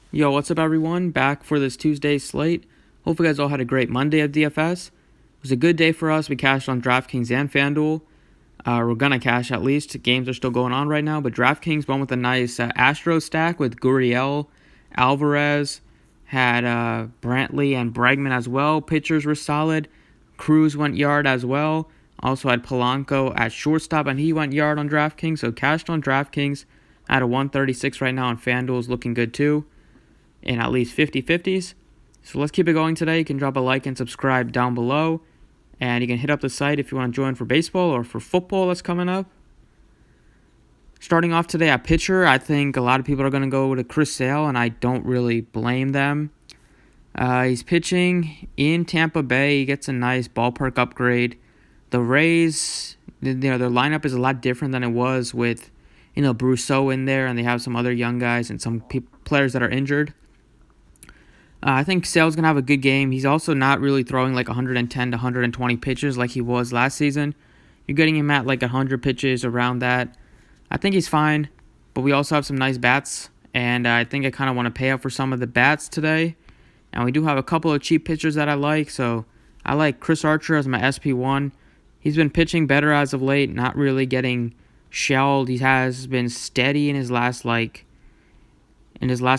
Yo, what's up, everyone? Back for this Tuesday slate. Hope you guys all had a great Monday of DFS. It was a good day for us. We cashed on DraftKings and FanDuel. We're gonna cash at least. Games are still going on right now, but DraftKings won with a nice Astro stack with Gurriel, Alvarez, had Brantley and Bregman as well. Pitchers were solid. Cruz went yard as well. Also had Polanco at shortstop, and he went yard on DraftKings. So cashed on DraftKings at a 136 right now, and FanDuel is looking good too in at least 50-50s. So let's keep it going today. You can drop a like and subscribe down below. And you can hit up the site if you want to join for baseball or for football that's coming up. Starting off today at pitcher, I think a lot of people are going to go to Chris Sale, and I don't really blame them. He's pitching in Tampa Bay. He gets a nice ballpark upgrade. The Rays, their lineup is a lot different than it was with, Brousseau in there, and they have some other young guys and some players that are injured. I think Sale's going to have a good game. He's also not really throwing like 110 to 120 pitches like he was last season. You're getting him at like 100 pitches around that. I think he's fine, but we also have some nice bats, and I think I kind of want to pay up for some of the bats today. And we do have a couple of cheap pitchers that I like, so I like Chris Archer as my SP1. He's been pitching better as of late, not really getting shelled. He has been steady in his last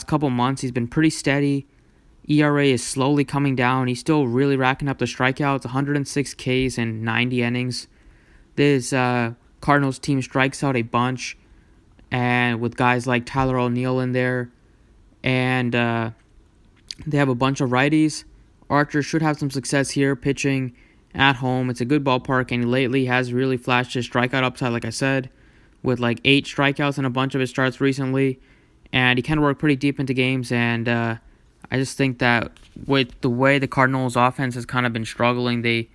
couple months. He's been pretty steady. ERA is slowly coming down. He's still really racking up the strikeouts, 106 Ks in 90 innings. This Cardinals team strikes out a bunch, and with guys like Tyler O'Neill in there, and they have a bunch of righties. Archer should have some success here pitching at home. It's a good ballpark, and lately has really flashed his strikeout upside, like I said, with like 8 strikeouts in a bunch of his starts recently, and he can work pretty deep into games, and I just think that with the way the Cardinals' offense has kind of been struggling, they've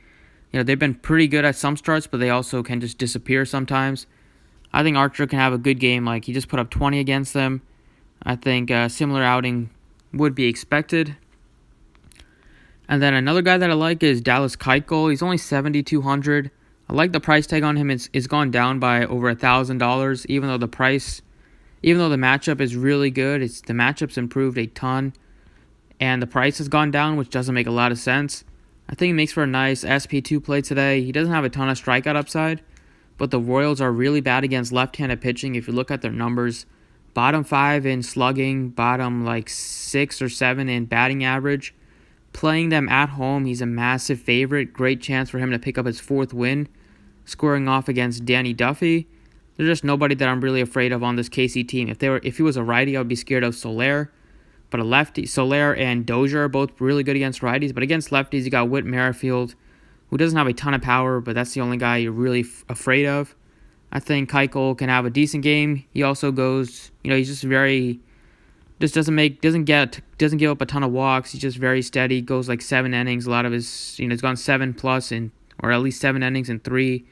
been pretty good at some starts, but they also can just disappear sometimes. I think Archer can have a good game. Like, he just put up 20 against them. I think a similar outing would be expected. And then another guy that I like is Dallas Keuchel. He's only 7,200. I like the price tag on him. It's gone down by over $1,000, even though the matchup is really good. The matchup's improved a ton. And the price has gone down, which doesn't make a lot of sense. I think it makes for a nice SP2 play today. He doesn't have a ton of strikeout upside, but the Royals are really bad against left-handed pitching. If you look at their numbers, bottom 5 in slugging, bottom like 6 or 7 in batting average. Playing them at home, he's a massive favorite. Great chance for him to pick up his 4th win, scoring off against Danny Duffy. There's just nobody that I'm really afraid of on this KC team. If he was a righty, I would be scared of Soler. But a lefty, Soler and Dozier are both really good against righties. But against lefties, you got Whit Merrifield, who doesn't have a ton of power, but that's the only guy you're really afraid of. I think Keuchel can have a decent game. He also goes, he's just doesn't give up a ton of walks. He's just very steady. Goes like 7 innings. A lot of his, he's gone 7 plus or at least 7 innings in three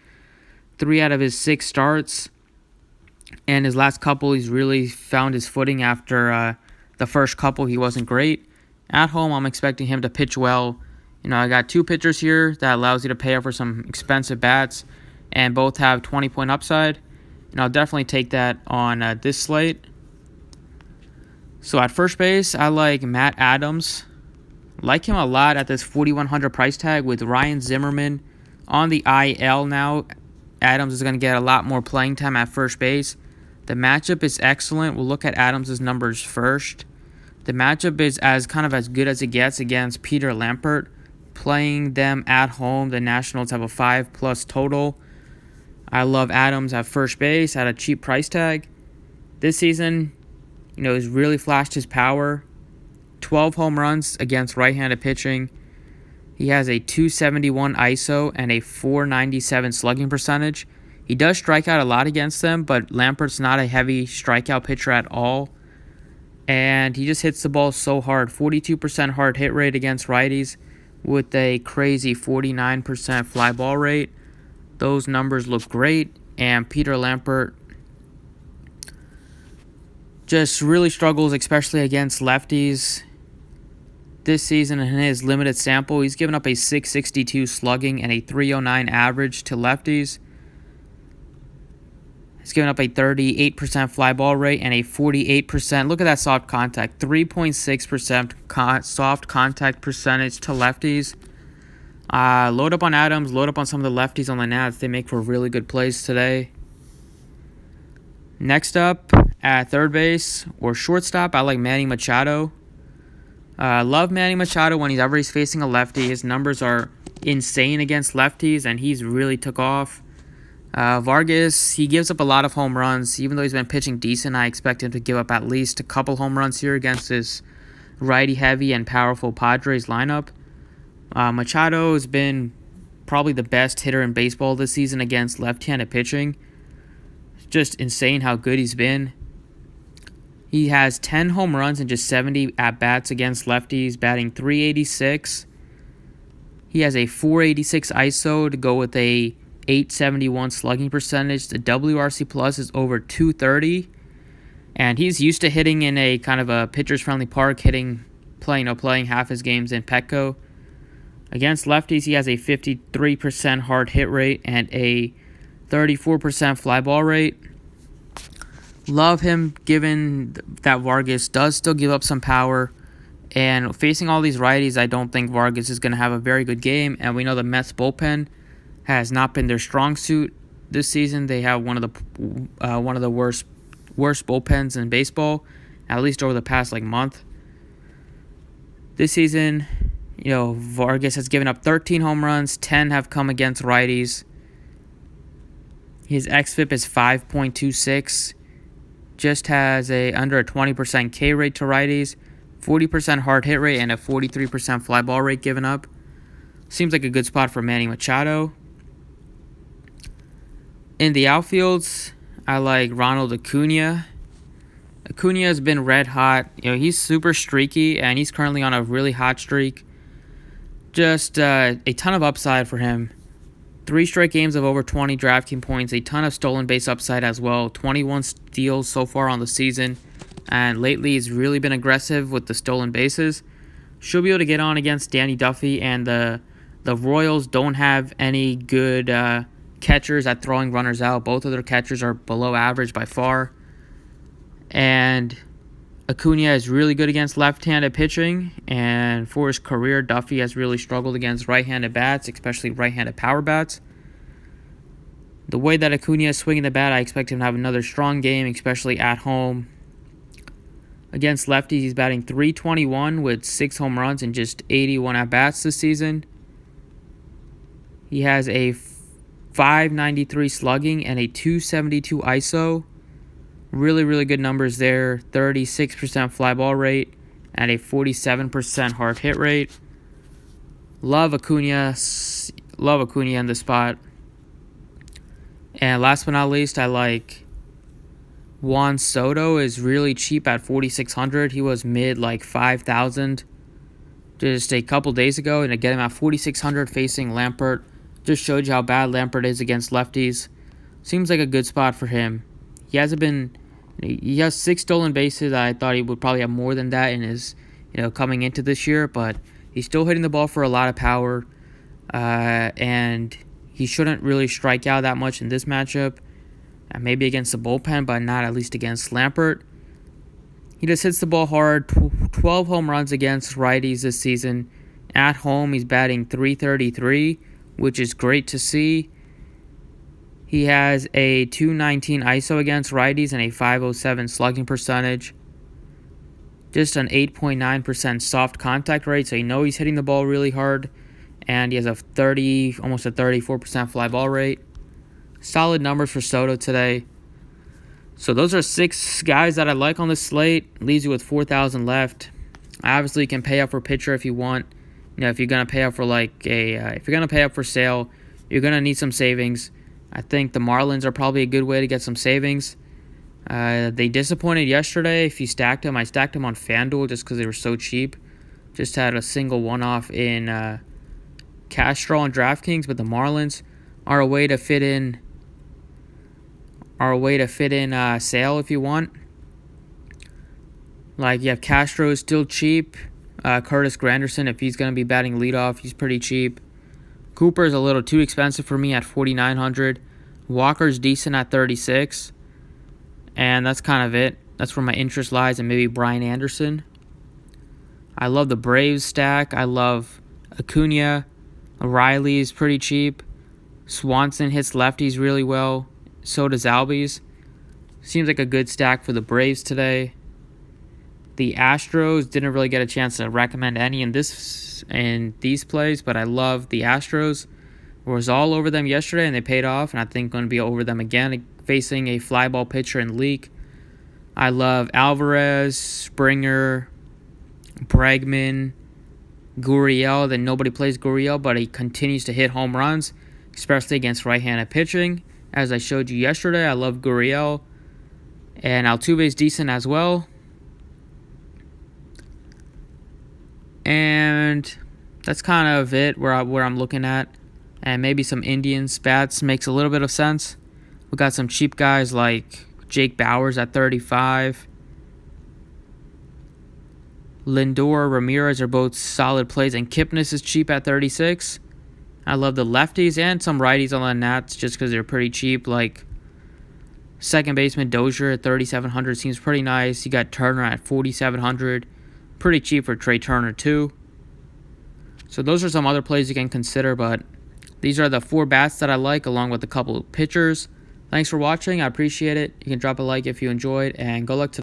out of his 6 starts. And his last couple, he's really found his footing after. The first couple, he wasn't great. At home, I'm expecting him to pitch well. I got 2 pitchers here that allows you to pay up for some expensive bats, and both have 20-point upside. I'll definitely take that on this slate. So at first base, I like Matt Adams. Like him a lot at this 4,100 price tag with Ryan Zimmerman on the IL now. Adams is going to get a lot more playing time at first base. The matchup is excellent. We'll look at Adams' numbers first. The matchup is as good as it gets against Peter Lampert. Playing them at home, the Nationals have a 5+ total. I love Adams at first base at a cheap price tag. This season, he's really flashed his power. 12 home runs against right-handed pitching. He has a 271 ISO and a 497 slugging percentage. He does strike out a lot against them, but Lampert's not a heavy strikeout pitcher at all. And he just hits the ball so hard. 42% hard hit rate against righties with a crazy 49% fly ball rate. Those numbers look great. And Peter Lampert just really struggles, especially against lefties. This season, in his limited sample, he's given up a 662 slugging and a 309 average to lefties. He's given up a 38% fly ball rate and a 48%. Look at that soft contact. 3.6% soft contact percentage to lefties. Load up on Adams. Load up on some of the lefties on the Nats. They make for really good plays today. Next up, at third base or shortstop, I like Manny Machado. Love Manny Machado whenever he's facing a lefty. His numbers are insane against lefties, and he's really took off. Vargas, he gives up a lot of home runs. Even though he's been pitching decent, I expect him to give up at least a couple home runs here against this righty-heavy and powerful Padres lineup. Machado has been probably the best hitter in baseball this season against left-handed pitching. It's just insane how good he's been. He has 10 home runs and just 70 at-bats against lefties, batting .386. He has a .486 ISO to go with a .871 slugging percentage. The WRC plus is over 230, and he's used to hitting in a kind of a pitchers-friendly park, playing half his games in Petco. Against lefties, he has a 53% hard hit rate and a 34% fly ball rate. Love him given that Vargas does still give up some power. And facing all these righties, I don't think Vargas is going to have a very good game. And we know the Mets bullpen has not been their strong suit this season. They have one of the worst bullpens in baseball, at least over the past month. This season, Vargas has given up 13 home runs, 10 have come against righties. His xFIP is 5.26. Just has under a 20% K rate to righties, 40% hard hit rate, and a 43% fly ball rate given up. Seems like a good spot for Manny Machado. In the outfields, I like Ronald Acuna. Acuna has been red hot. He's super streaky, and he's currently on a really hot streak. Just a ton of upside for him. 3 straight games of over 20 DraftKings points, a ton of stolen base upside as well. 21 steals so far on the season, and lately he's really been aggressive with the stolen bases. Should be able to get on against Danny Duffy, and the Royals don't have any good catchers at throwing runners out. Both of their catchers are below average by far. And Acuna is really good against left-handed pitching, and for his career, Duffy has really struggled against right-handed bats, especially right-handed power bats. The way that Acuna is swinging the bat, I expect him to have another strong game, especially at home. Against lefties, he's batting .321 with 6 home runs and just 81 at-bats this season. He has a .593 slugging and a .272 ISO. Really, really good numbers there. 36% fly ball rate and a 47% hard hit rate. Love Acuna in the spot. And last but not least, I like Juan Soto. Is really cheap at 4,600. He was mid 5,000 just a couple days ago, and to get him at 4,600 facing Lampert just showed you how bad Lampert is against lefties. Seems like a good spot for him. He has 6 stolen bases. I thought he would probably have more than that in his, coming into this year, but he's still hitting the ball for a lot of power, and he shouldn't really strike out that much in this matchup. Maybe against the bullpen, but not at least against Lampert. He just hits the ball hard. 12 home runs against righties this season. At home, he's batting .333, which is great to see. He has a .219 ISO against righties and a .507 slugging percentage. Just an 8.9% soft contact rate, so he's hitting the ball really hard. And he has almost a 34% fly ball rate. Solid numbers for Soto today. So those are 6 guys that I like on this slate. Leaves you with 4,000 left. Obviously, you can pay up for pitcher if you want. If you're gonna pay up for if you're gonna pay up for sale, you're gonna need some savings. I think the Marlins are probably a good way to get some savings. They disappointed yesterday. If you stacked them, I stacked them on FanDuel just because they were so cheap. Just had a single one-off in Castro on DraftKings, but the Marlins are a way to fit in. Sale if you want. You have Castro is still cheap. Curtis Granderson, if he's going to be batting leadoff, he's pretty cheap. Cooper is a little too expensive for me at 4,900. Walker's decent at 36. And that's kind of it. That's where my interest lies, and maybe Brian Anderson. I love the Braves stack. I love Acuna. Riley is pretty cheap. Swanson hits lefties really well. So does Albies. Seems like a good stack for the Braves today. The Astros, didn't really get a chance to recommend any in these plays, but I love the Astros. Was all over them yesterday, and they paid off, and I think going to be over them again, facing a fly ball pitcher in Leak. I love Alvarez, Springer, Bregman, Gurriel. Then nobody plays Gurriel, but he continues to hit home runs, especially against right-handed pitching. As I showed you yesterday, I love Gurriel. And Altuve's decent as well. And that's kind of it where I'm looking at. And maybe some Indians bats makes a little bit of sense. We got some cheap guys like Jake Bauers at 35. Lindor, Ramirez are both solid plays, and Kipnis is cheap at 36. I love the lefties and some righties on the Nats just because they're pretty cheap. Like second baseman Dozier at 3,700 seems pretty nice. You got Turner at 4,700. Pretty cheap for Trey Turner too. So those are some other plays you can consider, but these are the 4 bats that I like along with a couple of pitchers. Thanks for watching. I appreciate it. You can drop a like if you enjoyed, and good luck to